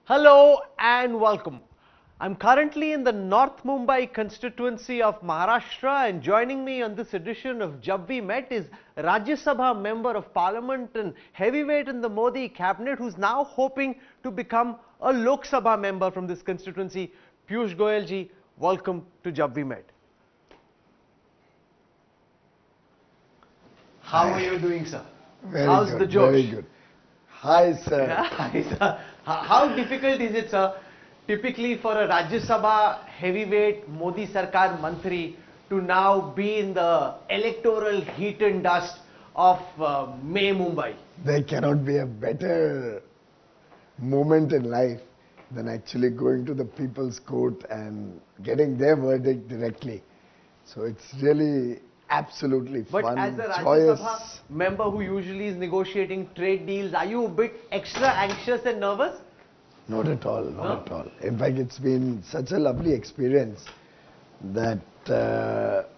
Hello and welcome. I'm currently in the North Mumbai constituency of Maharashtra, and joining me on this edition of Jab We Met is Rajya Sabha Member of Parliament and heavyweight in the Modi cabinet, who's now hoping to become a Lok Sabha member from this constituency. Piyush Goyal ji, welcome to Jab We Met. How are you doing, sir? How's the Josh? Very good. Hi, sir. Hi, sir. How difficult is it, sir, typically for a Rajya Sabha heavyweight Modi Sarkar Mantri to now be in the electoral heat and dust of May Mumbai? There cannot be a better moment in life than actually going to the People's Court and getting their verdict directly. So it's really absolutely But fun, as a Rajya joyous. Sabha member who usually is negotiating trade deals, are you a bit extra anxious and nervous? Not at all, not at all. In fact, it's been such a lovely experience that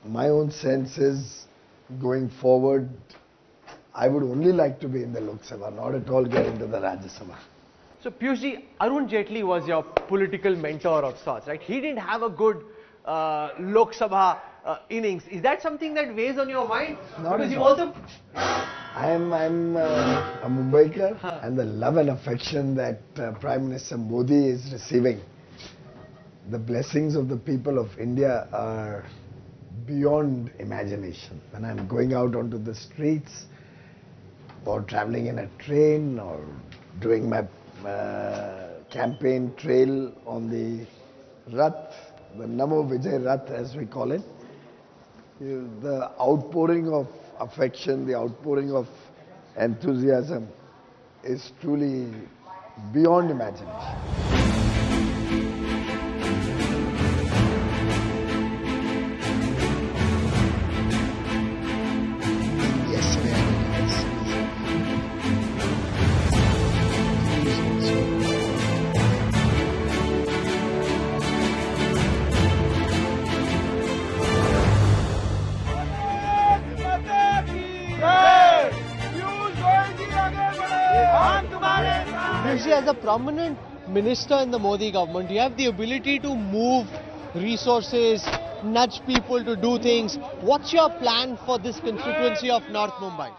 my own sense is going forward, I would only like to be in the Lok Sabha, not at all get into the Rajya Sabha. So Piyush ji, Arun Jaitley was your political mentor of sorts, right? He didn't have a good Lok Sabha innings. Is that something that weighs on your mind? Not because at you all. also I'm a Mumbaikar, and the love and affection that Prime Minister Modi is receiving, the blessings of the people of India are beyond imagination. When I'm going out onto the streets or traveling in a train or doing my campaign trail on the Rath, the Namo Vijay Rath as we call it, the outpouring of affection, the outpouring of enthusiasm is truly beyond imagination. Usually, as a prominent minister in the Modi government, you have the ability to move resources, nudge people to do things. What's your plan for this constituency of North Mumbai?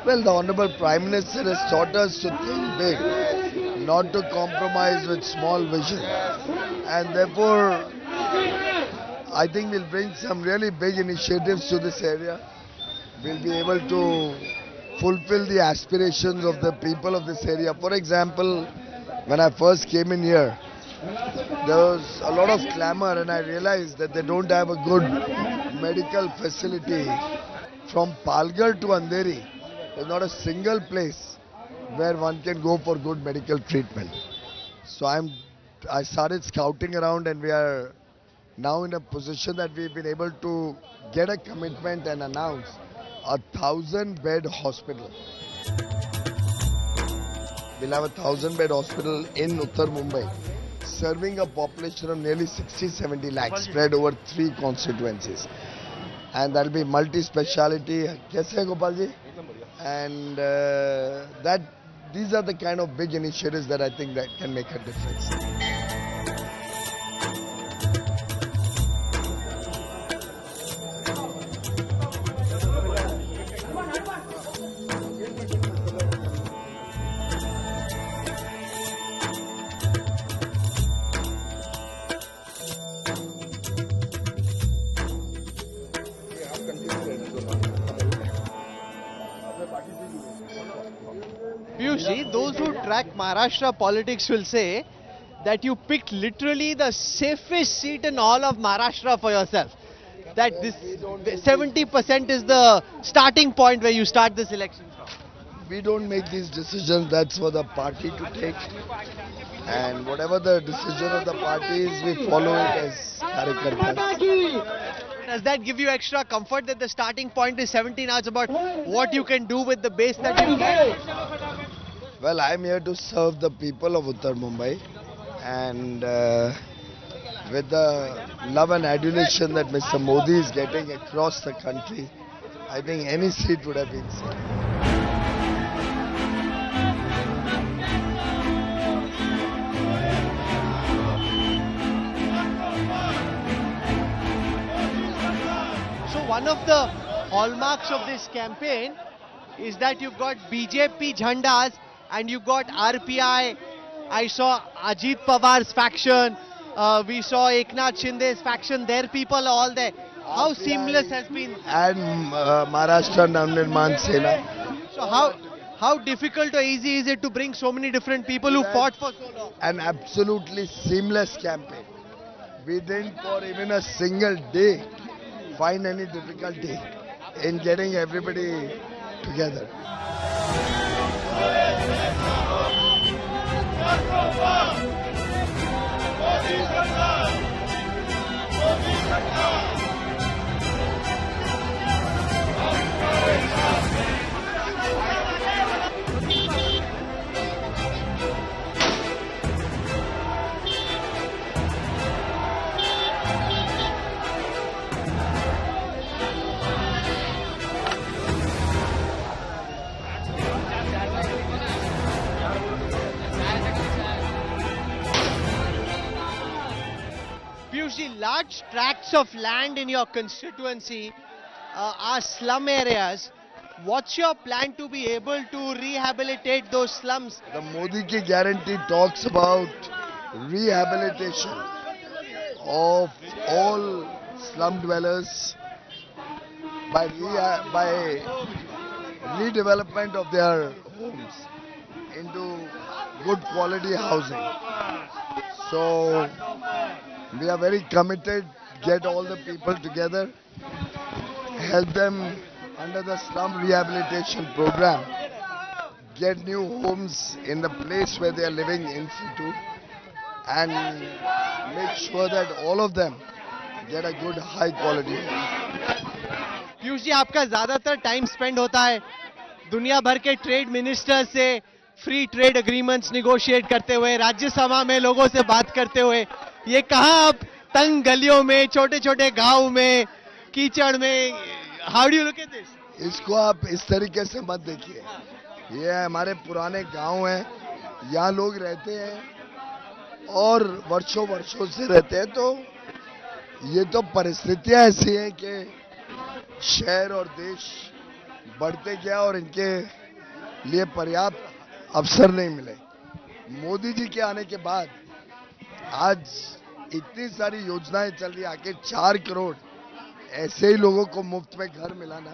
Well, the Honorable Prime Minister has taught us to think big, not to compromise with small vision. And therefore, I think we'll bring some really big initiatives to this area. We'll be able to fulfill the aspirations of the people of this area. For example, when I first came in here, there was a lot of clamor and I realized that they don't have a good medical facility. From Palghar to Andheri, there's not a single place where one can go for good medical treatment. So I started scouting around, and we are now in a position that we've been able to get a commitment and announce a 1,000-bed hospital. We'll have a 1,000-bed hospital in Uttar Mumbai, serving a population of nearly 60-70 lakhs spread over 3 constituencies. And that'll be multi-speciality. Kaise hai, Gopal ji? And these are the kind of big initiatives that I think that can make a difference. Piyush ji, those who track Maharashtra politics will say that you picked literally the safest seat in all of Maharashtra for yourself. That this 70% is the starting point where you start this election from. We don't make these decisions, that's for the party to take. And whatever the decision of the party is, we follow it as Karyakartas. Does that give you extra comfort that the starting point is 70? Now it's about what you can do with the base that you get? Well, I'm here to serve the people of Uttar Mumbai, and with the love and adulation that Mr. Modi is getting across the country, I think any seat would have been safe. one of the hallmarks of this campaign is that you've got BJP jhandas and you got RPI. I saw Ajit Pawar's faction. We saw Eknath Shinde's faction. Their people are all there. How RPI seamless has been? And Maharashtra Navnirman Sena. So how difficult or easy is it to bring so many different people who fought for so long? An absolutely seamless campaign. We didn't for even a single day find any difficulty in getting everybody together. Usually large tracts of land in your constituency are slum areas. What's your plan to be able to rehabilitate those slums? The Modi ki guarantee talks about rehabilitation of all slum dwellers by redevelopment of their homes into good quality housing. So we are very committed, get all the people together, help them under the slum rehabilitation program, get new homes in the place where they are living in situ, and make sure that all of them get a good high quality home. Piyush ji, आपका ज्यादातर time spend होता है दुनिया भर के trade minister से free trade agreements negotiate करते हुए, राज्यसभा में लोगों से बात करते हुए। ये कहाँ आप तंग गलियों में, छोटे छोटे गांव में, कीचड़ में, how do you look at this? इसको आप इस तरीके से मत देखिए, ये हमारे पुराने गांव हैं, यहाँ लोग रहते हैं और वर्षों वर्षों से रहते हैं। तो ये तो परिस्थितियां ऐसी हैं कि शहर और देश बढ़ते गया और इनके लिए पर्याप्त अवसर नहीं मिले। मोदी जी के आने के बाद आज इतनी सारी योजनाएं चल रही है, आके 4 करोड़ ऐसे ही लोगों को मुफ्त में घर मिलाना,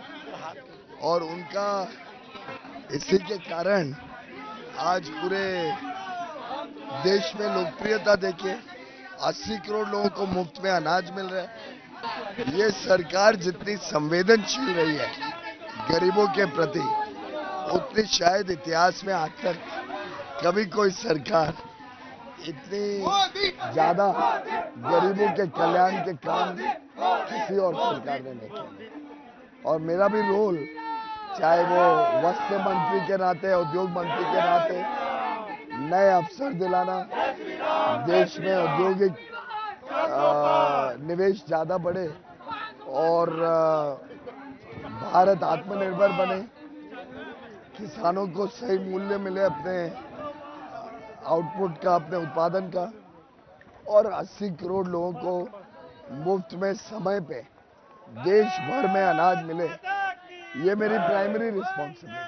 और उनका इसी के कारण आज पूरे देश में लोकप्रियता देखिए, 80 करोड़ लोगों को मुफ्त में अनाज मिल रहा है। ये सरकार जितनी संवेदनशील रही है गरीबों के प्रति, उतनी शायद इतिहास में आज तक कभी कोई सरकार इतनी ज्यादा गरीबों के कल्याण के काम किसी और सरकार ने नहीं किया। और मेरा भी रोल, चाहे वो वस्त्र मंत्री के नाते, उद्योग मंत्री के नाते, नए अवसर दिलाना, देश में औद्योगिक निवेश ज्यादा बढ़े और भारत आत्मनिर्भर बने, किसानों को सही मूल्य मिले अपने आउटपुट का, अपने उत्पादन का, और 80 करोड़ लोगों को मुफ्त में समय पे देश भर में अनाज मिले, ये मेरी प्राइमरी रिस्पॉन्सिबिलिटी।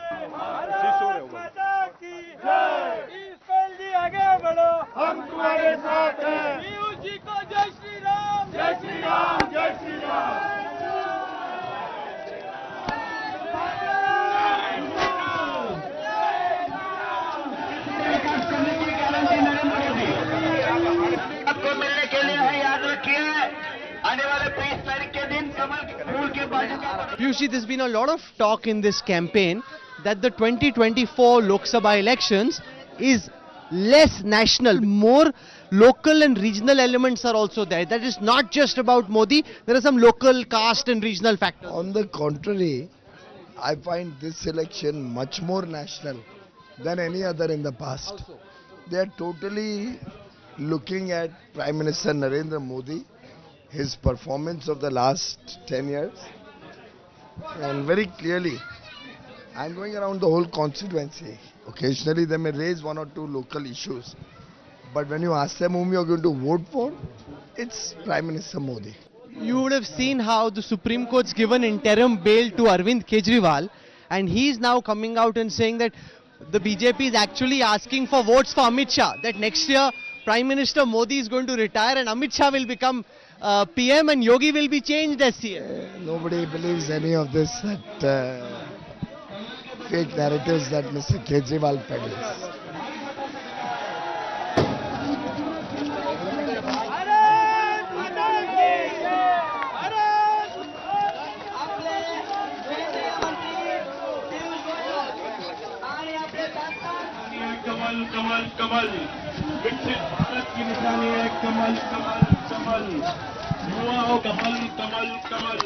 आगे बढ़ो, हम तुम्हारे साथ हैं। पीयूष जी को जय श्री राम, जय श्री राम, जय श्री राम। आपको मिलने के लिए है, याद रखिए, आने वाले 23 तारीख के दिन कमल फूल के बाजू का। Piyush ji, there's been a lot of talk in this campaign that the 2024 Lok Sabha elections is less national, more local and regional elements are also there. That is not just about Modi, there are some local caste and regional factors. On the contrary, I find this election much more national than any other in the past. They are totally looking at Prime Minister Narendra Modi, his performance of the last 10 years, and very clearly, I'm going around the whole constituency. Occasionally they may raise one or two local issues, but when you ask them whom you're going to vote for, it's Prime Minister Modi. You would have seen how the Supreme Court's given interim bail to Arvind Kejriwal, and he's now coming out and saying that the BJP is actually asking for votes for Amit Shah, that next year Prime Minister Modi is going to retire and Amit Shah will become PM and Yogi will be changed as CM. Nobody believes any of this, that fake narratives that Mr. Kejriwal peddles. Kamal Kamal Kamal विकसित भारत की निशानी है कमल कमल कमल युवाओं कमल कमल कमल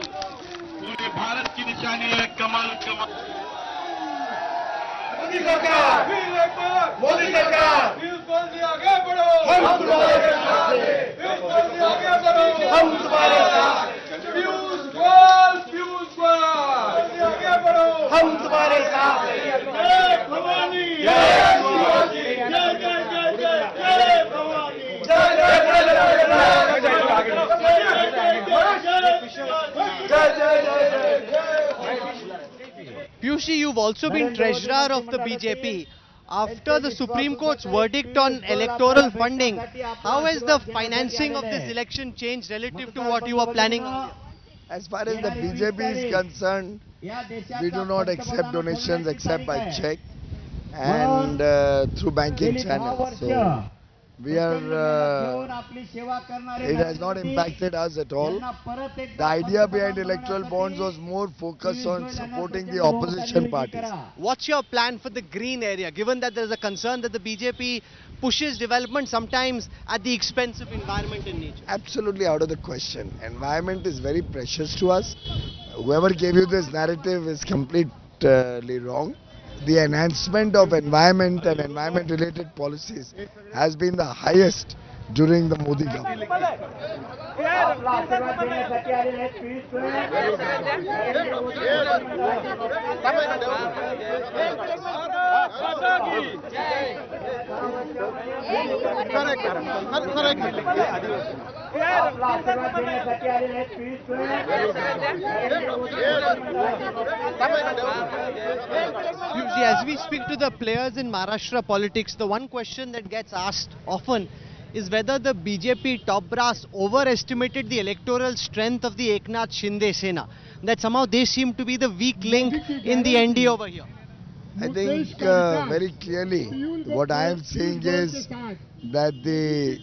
पूरे भारत की निशानी है कमल कमल मोदी सरकार मोदी सरकार आगे बढ़ो हम तुम्हारे साथ हैं आगे बढ़ो हम तुम्हारे साथ पीयूष गोयल आगे बढ़ो हम तुम्हारे साथ हैं जय Bhavani Piyush, you've also been treasurer of the BJP. After the Supreme Court's verdict on electoral funding, how has the financing of this election changed relative to what you were planning earlier? As far as the BJP is concerned, we do not accept donations except by check and through banking channels. So we are, it has not impacted us at all. The idea behind electoral bonds was more focused on supporting the opposition parties. What's your plan for the green area, given that there's a concern that the BJP pushes development sometimes at the expense of environment and nature? Absolutely out of the question. Environment is very precious to us. Whoever gave you this narrative is completely wrong. The enhancement of environment and environment related policies has been the highest during the Modi government. As we speak to the players in Maharashtra politics, the one question that gets asked often is whether the BJP top brass overestimated the electoral strength of the Eknath Shinde Sena. That somehow they seem to be the weak link in the ND over here. I think very clearly what I am saying is that the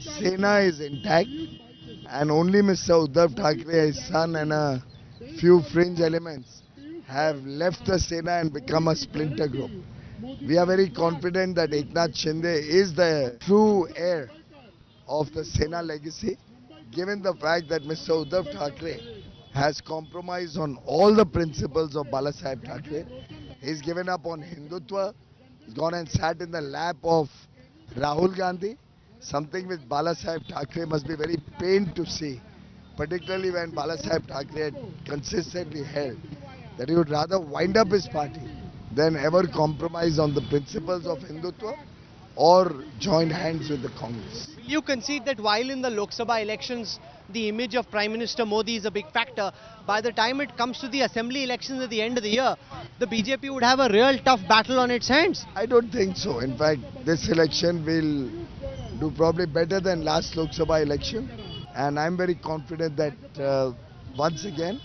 Sena is intact and only Mr. Uddhav Thackeray, his son and a few fringe elements have left the Sena and become a splinter group. We are very confident that Eknath Shinde is the true heir of the Sena legacy, given the fact that Mr. Uddhav Thackeray has compromised on all the principles of Balasaheb Thackeray. He's given up on Hindutva, he's gone and sat in the lap of Rahul Gandhi, something which Balasaheb Thackeray must be very pained to see, particularly when Balasaheb Thackeray had consistently held that he would rather wind up his party than ever compromise on the principles of Hindutva or join hands with the Congress. You concede that while in the Lok Sabha elections, the image of Prime Minister Modi is a big factor, by the time it comes to the assembly elections at the end of the year, the BJP would have a real tough battle on its hands. I don't think so. In fact, this election will do probably better than last Lok Sabha election, and I'm very confident that once again,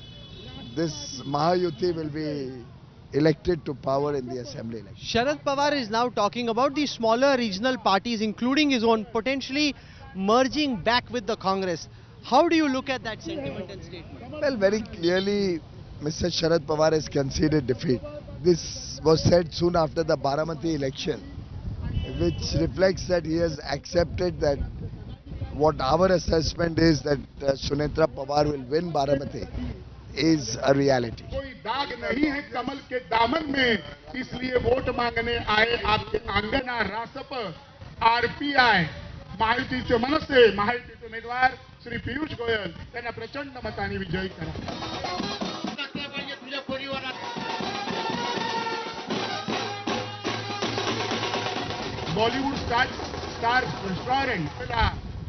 this Mahayuti will be elected to power in the assembly election. Sharad Pawar is now talking about the smaller regional parties, including his own, potentially merging back with the Congress. How do you look at that sentiment and statement? Well, very clearly, Mr. Sharad Pawar has conceded defeat. This was said soon after the Baramati election, which reflects that he has accepted that what our assessment is that Sunetra Pawar will win Baramati is a reality. कोई दाग नहीं है कमल के दामन में, इसलिए vote मांगने आए आपके आंगन रासप आरपीआय महायुतीचे मनसे महायुतीचे उमेदवार श्री पीयूष गोयल त्यांना प्रचंड मताने विजयी करा. बॉलिवूड स्टार रेस्टॉरंट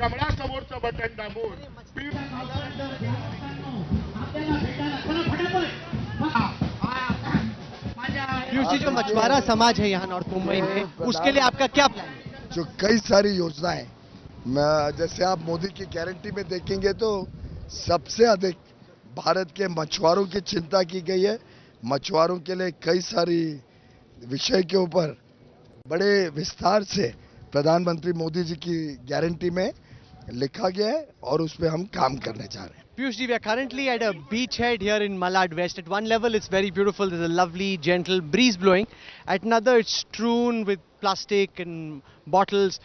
कमळासमोरचं बटन दाबून पीयूष जी, जो मछुआरा समाज है यहाँ नॉर्थ मुंबई में, उसके लिए आपका क्या प्लान है? जो कई सारी योजनाएं, मैं जैसे आप मोदी की गारंटी में देखेंगे तो सबसे अधिक भारत के मछुआरों की चिंता की गई है। मछुआरों के लिए कई सारी विषय के ऊपर बड़े विस्तार से प्रधानमंत्री मोदी जी की गारंटी में लिखा गया है और उस पर हम काम करने जा रहे हैं। Piyush ji, we are currently at a beachhead here in Malad West. At one level, it's very beautiful. There's a lovely, gentle breeze blowing. At another, it's strewn with plastic and bottles.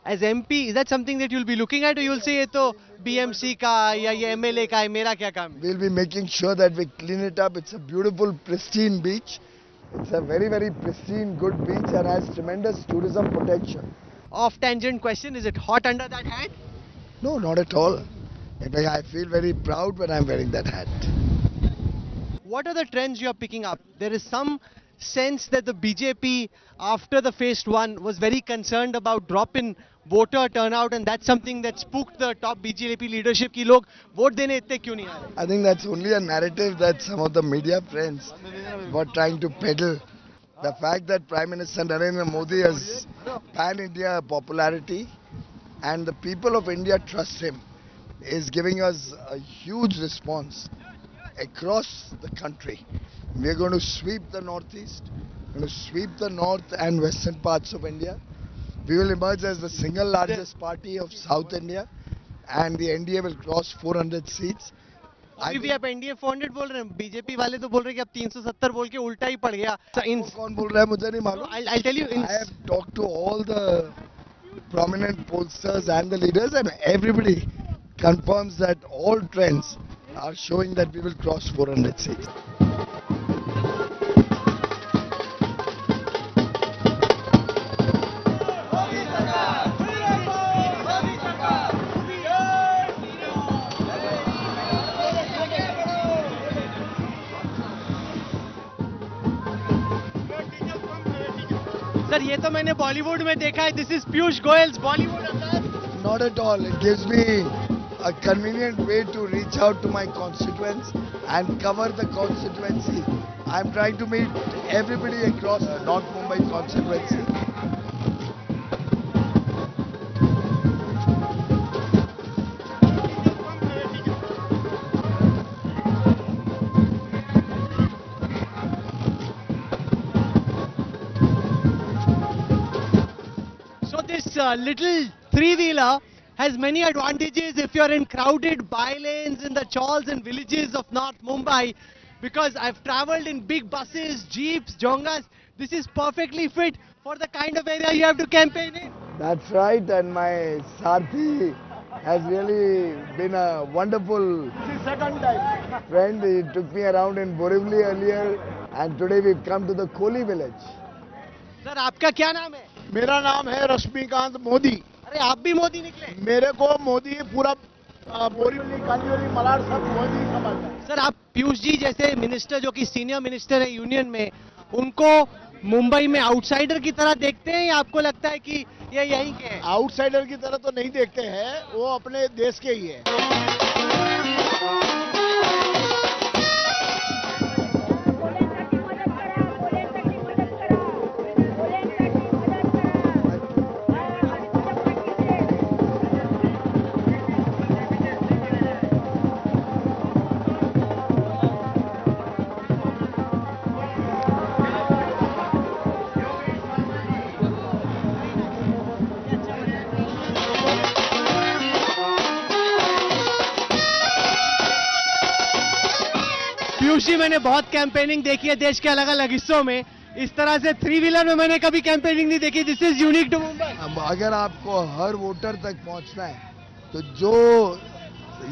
As MP, is that something that you'll be looking at, or you'll say, "ये तो BMC का या ये MLA का है, मेरा क्या काम है?" We'll be making sure that we clean it up. It's a beautiful, pristine beach. It's a very, very pristine, good beach and has tremendous tourism potential. Off-tangent question: is it hot under that hat? No, not at all. In fact, I feel very proud when I'm wearing that hat. What are the trends you're picking up? There is some sense that the BJP, after the phase one, was very concerned about drop in voter turnout, and that's something that spooked the top BJP leadership कि लोग vote देने इतने क्यों नहीं आ रहे? I think that's only a narrative that some of the media friends were trying to peddle. The fact that Prime Minister Narendra Modi has pan-India popularity and the people of India trust him is giving us a huge response across the country. We are going to sweep the northeast, going to sweep the north and western parts of India. We will emerge as the single largest party of South India and the NDA will cross 400 seats. अभी भी आप NDA 400 बोल रहे हैं, BJP वाले तो बोल रहे हैं कि अब 370 बोल के उल्टा ही पड़ गया. कौन बोल रहा है मुझे नहीं मालूम. I'll tell you. I have talked to all the prominent pollsters and the leaders and everybody confirms that all trends are showing that we will cross 400 seats. Sir, ये तो मैंने बॉलीवुड में देखा है. दिस इज पीयूष गोयल्स बॉलीवुड अंदाज. Not at all. It gives me a convenient way to reach out to my constituents and cover the constituency. I'm trying to meet everybody across the North Mumbai constituency. So this little three-wheeler has many advantages if you're in crowded by-lanes in the chawls and villages of North Mumbai, because I've traveled in big buses, jeeps, jongas. This is perfectly fit for the kind of area you have to campaign in. That's right, and my Sarthi has really been a wonderful friend. He took me around in Borivali earlier, and today we've come to the Koli village. Sir, आपका क्या नाम है? मेरा नाम है रश्मिकांत मोदी. अरे आप भी मोदी निकले. मेरे को मोदी पूरा बोरीवली कांदिवली मलाड सब मोदी समझता है. सर, आप पीयूष जी जैसे मिनिस्टर, जो कि सीनियर मिनिस्टर है यूनियन में, उनको मुंबई में आउटसाइडर की तरह देखते हैं या आपको लगता है कि ये यहीं के हैं? आउटसाइडर की तरह तो नहीं देखते हैं, वो अपने देश के ही है. पीयूष जी, मैंने बहुत कैंपेनिंग देखी है देश के अलग अलग हिस्सों में. इस तरह से थ्री व्हीलर में मैंने कभी कैंपेनिंग नहीं देखी. This is unique to Mumbai. अब अगर आपको हर वोटर तक पहुंचना है तो जो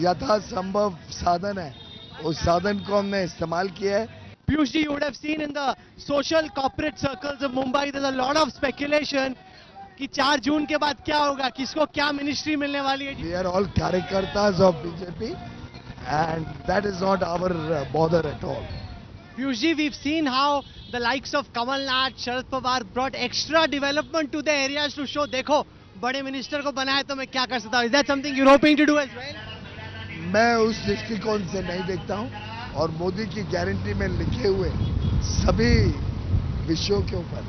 यथासंभव साधन है उस साधन को हमने इस्तेमाल किया है. Piyush ji, you would have seen in the social corporate circles of Mumbai, there's a lot of speculation कि 4 जून के बाद क्या होगा, किसको क्या मिनिस्ट्री मिलने वाली है. We are all कार्यकर्ताs of BJP and that is not our bother at all. Piyush ji, we've seen how the likes of Kamal Nath, Sharad Pawar brought extra development to the areas to show, देखो बड़े minister को बनाया तो मैं क्या कर सकता हूँ. Is that something you're hoping to do as well? मैं उस दृष्टिकोण से नहीं देखता हूं और मोदी की गारंटी में लिखे हुए सभी विषयों के ऊपर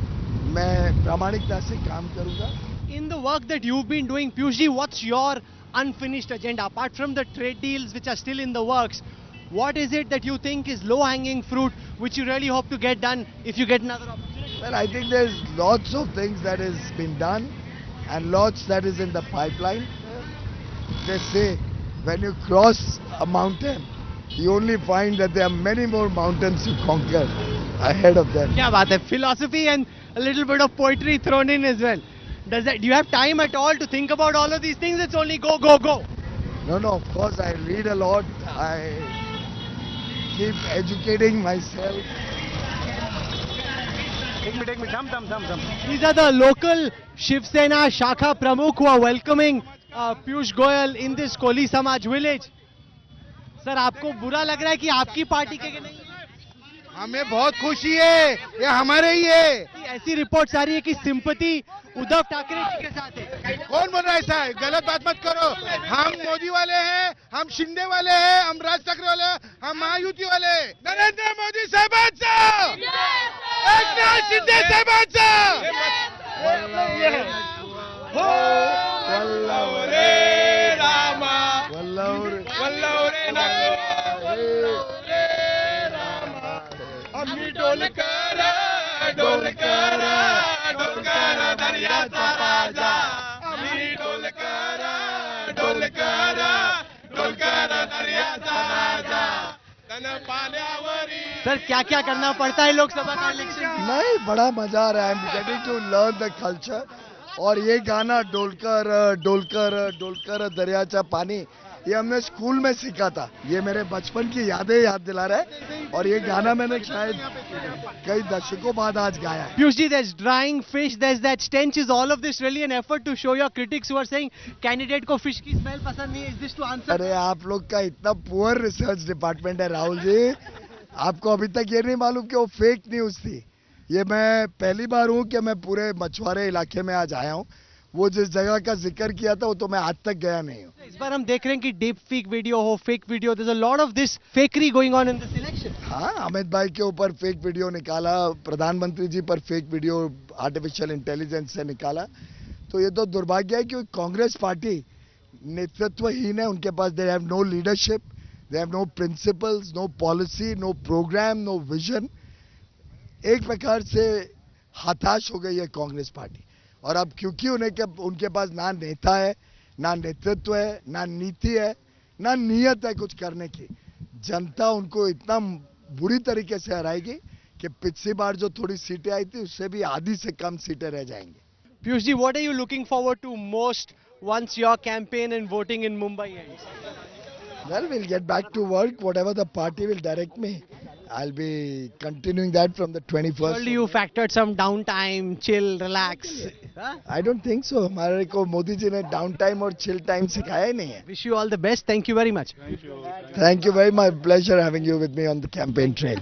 मैं प्रामाणिकता से काम करूंगा. In the work that you've been doing, Piyush ji, what's your unfinished agenda? Apart from the trade deals which are still in the works, what is it that you think is low-hanging fruit which you really hope to get done if you get another opportunity? Well, I think there's lots of things that has been done and lots that is in the pipeline. They say when you cross a mountain, you only find that there are many more mountains to conquer ahead of them. क्या बात है, philosophy and a little bit of poetry thrown in as well. Do you have time at all to think about all of these things? It's only go, go, go. No, of course I read a lot. I keep educating myself. These are the local Shiv Sena Shakha Pramukh who are welcoming Piyush Goyal in this Koli Samaj village. Sir, आपको बुरा लग रहा है कि आपकी party के नहीं? हमें बहुत खुशी है, ये हमारे ही है. ऐसी रिपोर्ट्स आ रही है कि सिंपैथी उद्धव ठाकरे जी के साथ है. कौन बोल रहा है ऐसा है? गलत बात मत करो. हम मोदी वाले हैं, हम शिंदे वाले हैं, हम राज ठाकरे वाले हैं, हम महायुति वाले हैं. नरेंद्र मोदी साहेबांचा, एकनाथ शिंदे साहेबांचा. वल्लभ रे रामा, वल्लभ रे आम्ही ढोलकर ढोलकर ढोलकर दर्याचा राजा. आम्ही ढोलकर ढोलकर ढोलकर दर्याचा राजा. तन पाण्यावरी. सर, क्या क्या करना पड़ता है लोकसभा का इलेक्शन? नहीं, बड़ा मजा आ रहा है. I am getting to learn the culture. और ये गाना ढोलकर ढोलकर ढोलकर दरियाचा पानी, ये हमने स्कूल में सीखा था. ये मेरे बचपन की यादें याद दिला रहा है और ये गाना मैंने शायद कई दशकों बाद आज गाया है. Piyush ji, there's drying fish, there's that stench. Is all of this really an effort to show your critics who are saying candidate को fish की smell पसंद नहीं है? Is this to answer? अरे आप लोग का इतना पुअर रिसर्च डिपार्टमेंट है राहुल जी. आपको अभी तक ये नहीं मालूम कि वो फेक न्यूज थी. ये मैं पहली बार हूँ कि मैं पूरे मछुआरे इलाके में आज आया हूँ. वो जिस जगह का जिक्र किया था वो तो मैं आज तक गया नहीं हूँ. इस बार हम देख रहे हैं कि डीप फेक वीडियो हो, fake video, there's a lot of this fakery going on in this election. हाँ, अमित भाई के ऊपर फेक वीडियो निकाला, प्रधानमंत्री जी पर फेक वीडियो आर्टिफिशियल इंटेलिजेंस से निकाला. तो ये तो दुर्भाग्य है कि कांग्रेस पार्टी नेतृत्वहीन है. उनके पास they have no leadership, they have no principles, no policy, no programme, no vision. एक प्रकार से हताश हो गई है कांग्रेस पार्टी. और अब क्योंकि उनके पास ना नेता है, ना नेतृत्व है, ना नीति है, ना नियत है कुछ करने की, जनता उनको इतना बुरी तरीके से हराएगी कि पिछली बार जो थोड़ी सीटें आई थी उससे भी आधी से कम सीटें रह जाएंगी. Piyush ji, what are you looking forward to most once your campaign and voting in Mumbai ends? Well, we'll get back to work. Whatever the party will direct me, I'll be continuing that from the 21st. Surely you factored some downtime, chill, relax. Huh? I don't think so. हमारे को मोदी जी ने down time और chill time सिखाया ही नहीं है. Wish you all the best. Thank you very much. Thank you very much. Pleasure having you with me on the campaign trail.